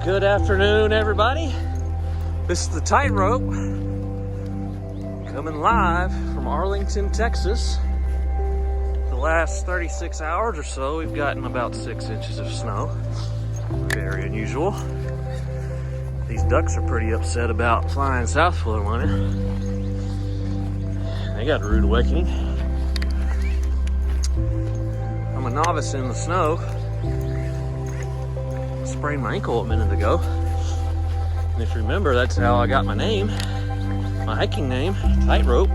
Good afternoon, everybody. This is the Tightrope coming live from Arlington, Texas. The last 36 hours or so, we've gotten about 6 inches of snow. Very unusual. These ducks are pretty upset about flying south for the winter. They got a rude awakening. I'm a novice in the snow. Sprained my ankle a minute ago. And if you remember, that's how I got my name, my hiking name, Tightrope.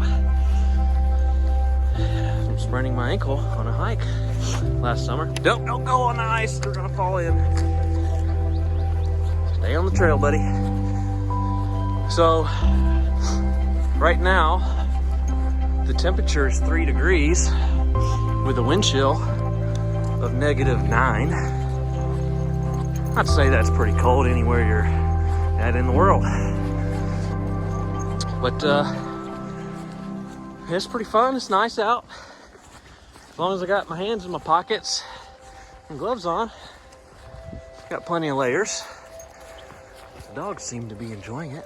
From spraining my ankle on a hike last summer. Don't go on the ice, they're gonna fall in. Stay on the trail, buddy. So, right now, the temperature is 3 degrees with a wind chill of -9. I'd say that's pretty cold anywhere you're at in the world. But it's pretty fun. It's nice out. As long as I got my hands in my pockets and gloves on. Got plenty of layers. The dogs seem to be enjoying it.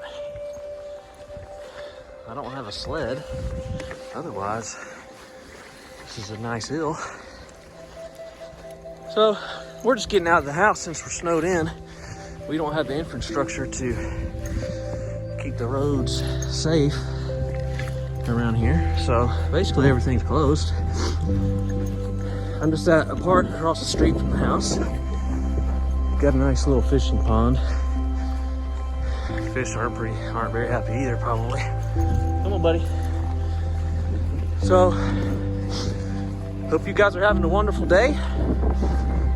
I don't have a sled. Otherwise, this is a nice hill. So, we're just getting out of the house since we're snowed in. We don't have the infrastructure to keep the roads safe around here. So basically everything's closed. I'm just at a park across the street from the house. Got a nice little fishing pond. Fish aren't very happy either, probably. Come on, buddy. So, hope you guys are having a wonderful day.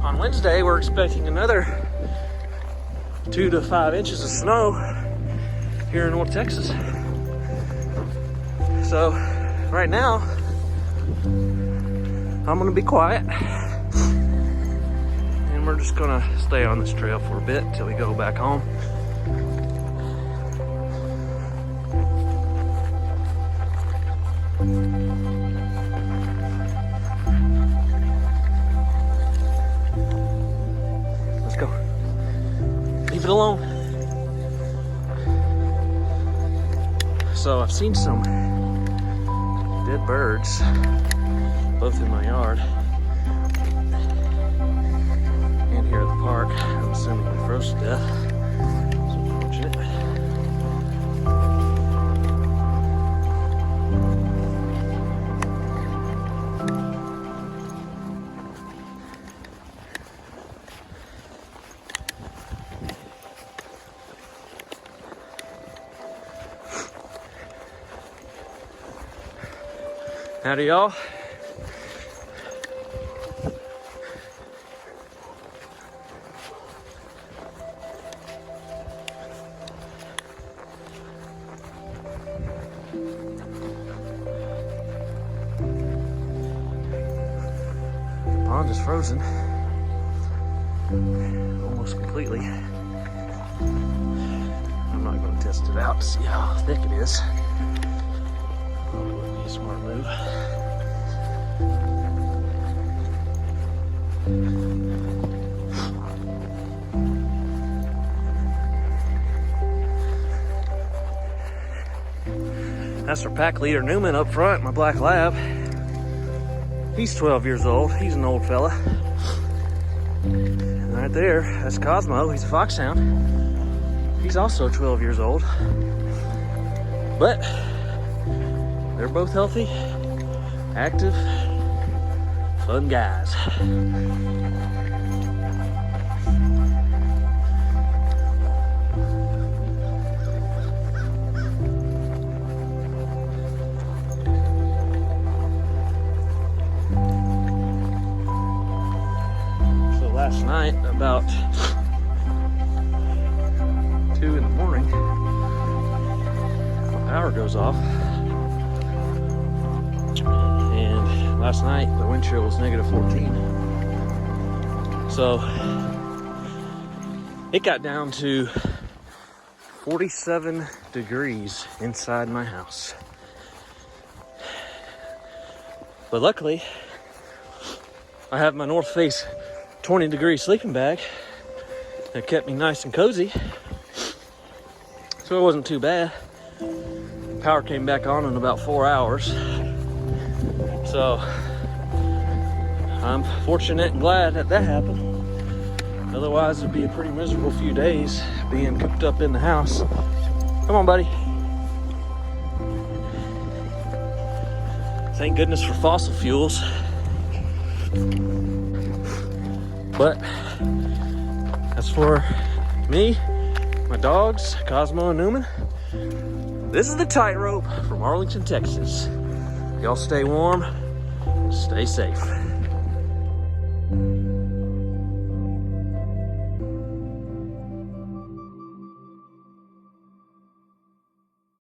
On Wednesday, we're expecting another 2 to 5 inches of snow here in North Texas. So, right now, I'm gonna be quiet. And we're just gonna stay on this trail for a bit until we go back home. Leave it alone. So I've seen some dead birds, both in my yard and here at the park. I'm assuming they froze to death. It's unfortunate. Howdy, y'all. The pond is frozen. Almost completely. I'm not going to test it out to see how thick it is. Would be a smart move. That's our pack leader Newman up front, my black lab. He's 12 years old. He's an old fella. And right there, that's Cosmo. He's a foxhound. He's also 12 years old. But they're both healthy, active, fun guys. So last night, about 2 in the morning, my power goes off. And last night, the wind chill was -14. So, it got down to 47 degrees inside my house. But luckily, I have my North Face 20-degree sleeping bag that kept me nice and cozy. So it wasn't too bad. Power came back on in about 4 hours. So I'm fortunate and glad that that happened. Otherwise, it'd be a pretty miserable few days being cooped up in the house. Come on, buddy. Thank goodness for fossil fuels. But as for me, my dogs, Cosmo and Newman, this is the Tightrope from Arlington, Texas. Y'all stay warm, stay safe.